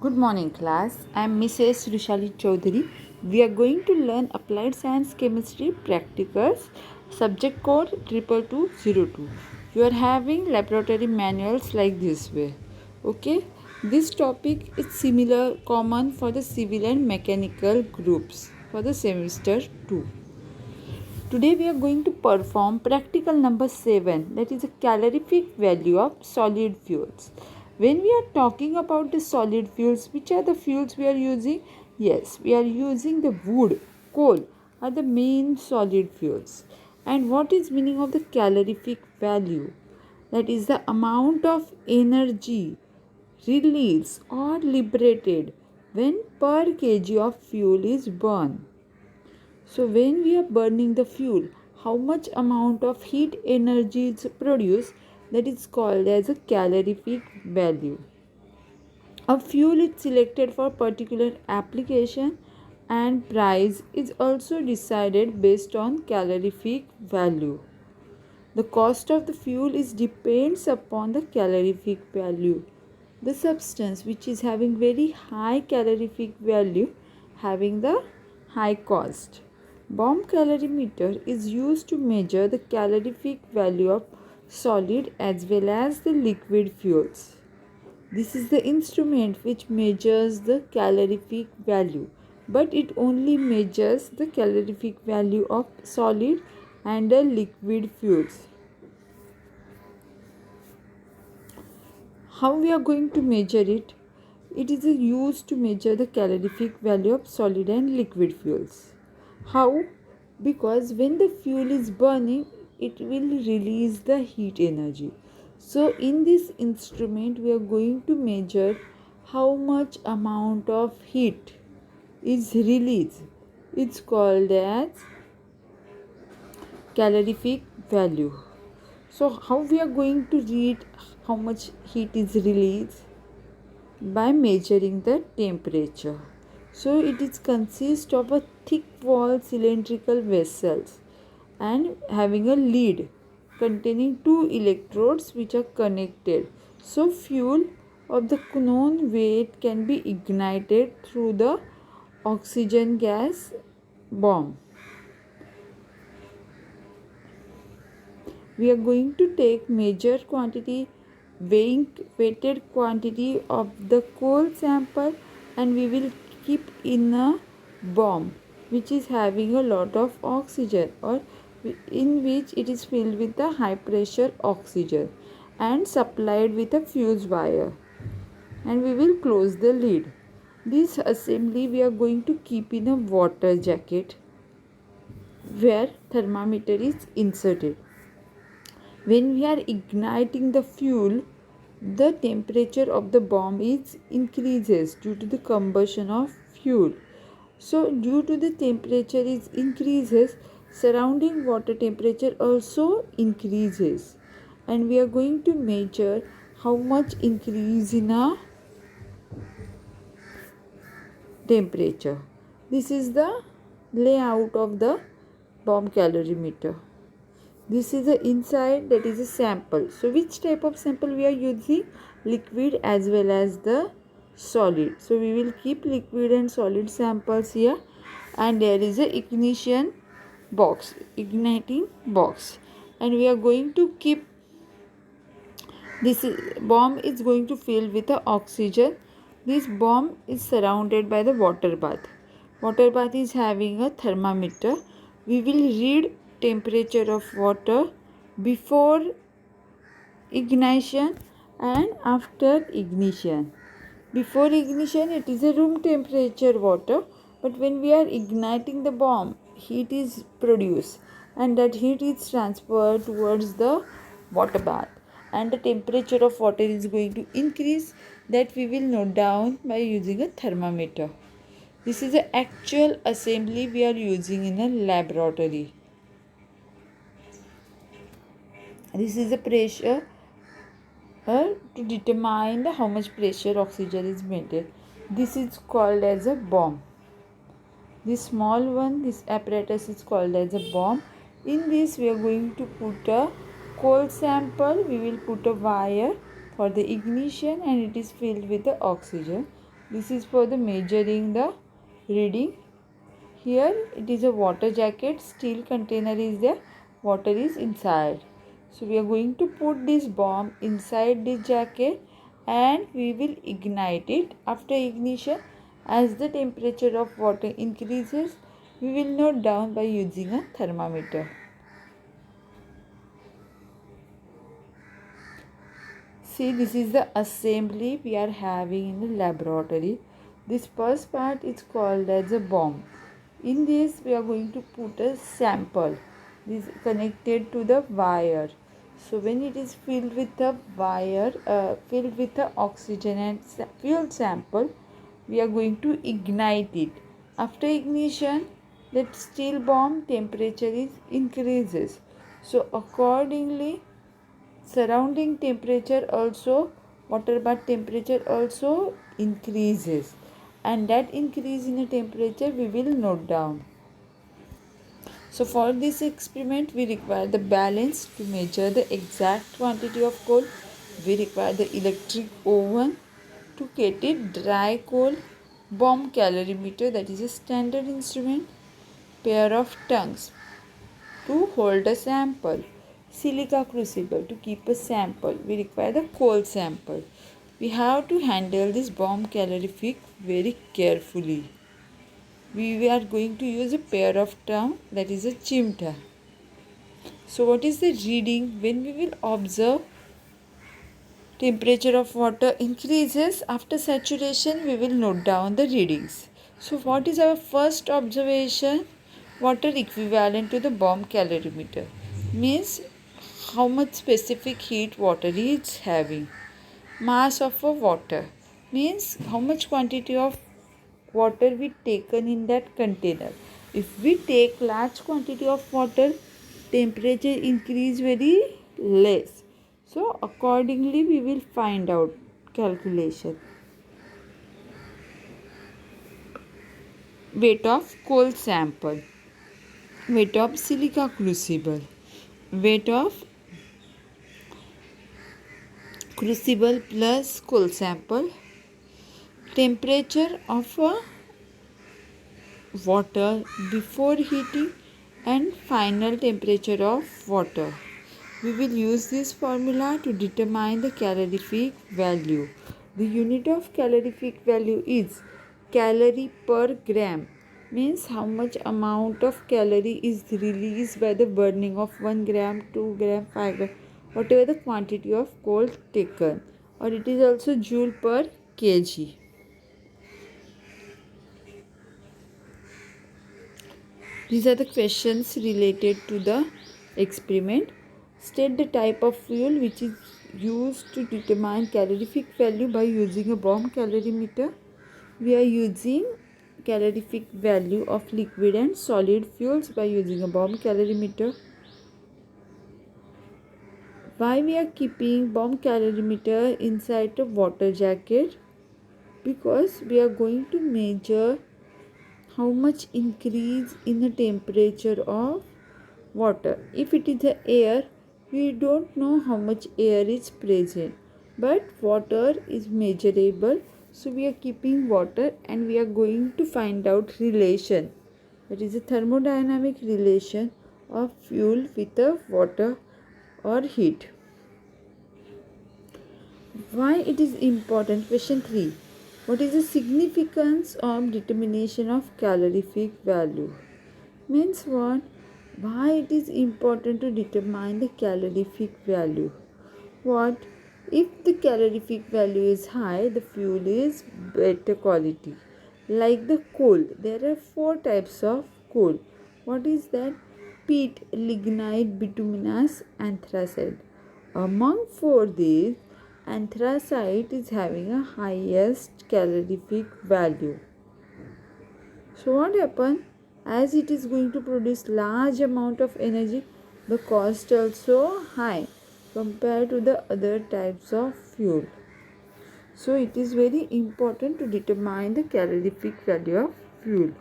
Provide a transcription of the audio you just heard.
Good morning, class. I am Mrs. Rushali Chaudhary. We are going to learn Applied Science Chemistry Practicals, subject code 22202. You are having laboratory manuals like this way. Okay, this topic is similar, common for the civil and mechanical groups for the semester 2. Today we are going to perform practical number 7, that is a calorific value of solid fuels. When we are talking about the solid fuels, which are the fuels we are using? Yes, we are using the wood, coal are the main solid fuels. And what is meaning of the calorific value? That is the amount of energy released or liberated when per kg of fuel is burned. So when we are burning the fuel, how much amount of heat energy is produced, that is called as a calorific value. A fuel is selected for particular application and price is also decided based on calorific value. The cost of the fuel is depends upon the calorific value. The substance which is having very high calorific value having the high cost. Bomb calorimeter is used to measure the calorific value of solid as well as the liquid fuels. This is the instrument which measures the calorific value, but it only measures the calorific value of solid and the liquid fuels. How we are going to measure it? It is used to measure the calorific value of solid and liquid fuels. How? Because when the fuel is burning, it will release the heat energy. So in this instrument, we are going to measure how much amount of heat is released. It's called as calorific value. So how we are going to read how much heat is released? By measuring the temperature. So it is consist of a thick wall cylindrical vessels and having a lid containing two electrodes which are connected. So fuel of the known weight can be ignited through the oxygen gas bomb. We are going to take major quantity weighted quantity of the coal sample and we will keep in a bomb which is having a lot of oxygen or in which it is filled with the high pressure oxygen and supplied with a fuse wire, and we will close the lid. This assembly we are going to keep in a water jacket where thermometer is inserted. When we are igniting the fuel, the temperature of the bomb is increases due to the combustion of fuel. So due to the temperature is increases, surrounding water temperature also increases, and we are going to measure how much increase in a temperature. This is the layout of the bomb calorimeter. This is the inside, that is a sample. So which type of sample we are using? Liquid as well as the solid. So we will keep liquid and solid samples here, and there is a ignition box, igniting box, and we are going to keep bomb is going to fill with the oxygen. This bomb is surrounded by the water bath. Water bath is having a thermometer. We will read temperature of water before ignition and after ignition. Before ignition it is a room temperature water, but when we are igniting the bomb, heat is produced and that heat is transferred towards the water bath, and the temperature of water is going to increase. That we will note down by using a thermometer. This is the actual assembly we are using in a laboratory. This is the pressure to determine how much pressure oxygen is maintained. This is called as a bomb. This small one, this apparatus is called as a bomb. In this we are going to put a coal sample. We will put a wire for the ignition and it is filled with the oxygen. This is for the measuring the reading. Here it is a water jacket, steel container is there, water is inside. So we are going to put this bomb inside this jacket and we will ignite it. After ignition, as the temperature of water increases, we will note down by using a thermometer. See, this is the assembly we are having in the laboratory. This first part is called as a bomb. In this, we are going to put a sample. This is connected to the wire. So when it is filled with the wire, filled with the oxygen and fuel sample, we are going to ignite it. After ignition, that steel bomb temperature is increases. So accordingly, surrounding temperature also, water bath temperature also increases, and that increase in the temperature we will note down. So for this experiment we require the balance to measure the exact quantity of coal. We require the electric oven to get it dry coal, bomb calorimeter, that is a standard instrument, pair of tongues to hold a sample, silica crucible to keep a sample. We require the coal sample. We have to handle this bomb calorific very carefully. We are going to use a pair of tongue, that is a chimta. So what is the reading? When we will observe temperature of water increases, after saturation we will note down the readings. So what is our first observation? Water equivalent to the bomb calorimeter means how much specific heat water is having. Mass of a water means how much quantity of water we taken in that container. If we take large quantity of water, temperature increase very less. So accordingly we will find out calculation. Weight of coal sample, weight of silica crucible, weight of crucible plus coal sample, temperature of a water before heating and final temperature of water. We will use this formula to determine the calorific value. The unit of calorific value is calorie per gram, means how much amount of calorie is released by the burning of 1 gram, 2 gram, 5 gram, whatever the quantity of coal taken, or it is also joule per kg. These are the questions related to the experiment. State the type of fuel which is used to determine calorific value by using a bomb calorimeter. We are using calorific value of liquid and solid fuels by using a bomb calorimeter. Why we are keeping bomb calorimeter inside a water jacket? Because we are going to measure how much increase in the temperature of water. If it is the air, we don't know how much air is present, but water is measurable. So we are keeping water and we are going to find out relation, that is a thermodynamic relation of fuel with the water or heat. Why it is important? Question 3. What is the significance of determination of calorific value? Means what? Why it is important to determine the calorific value? What? If the calorific value is high, the fuel is better quality. Like the coal, there are 4 types of coal. What is that? Peat, lignite, bituminous, anthracite. Among 4 these, anthracite is having a highest calorific value. So what happens? As it is going to produce large amount of energy, the cost also high compared to the other types of fuel. So it is very important to determine the calorific value of fuel.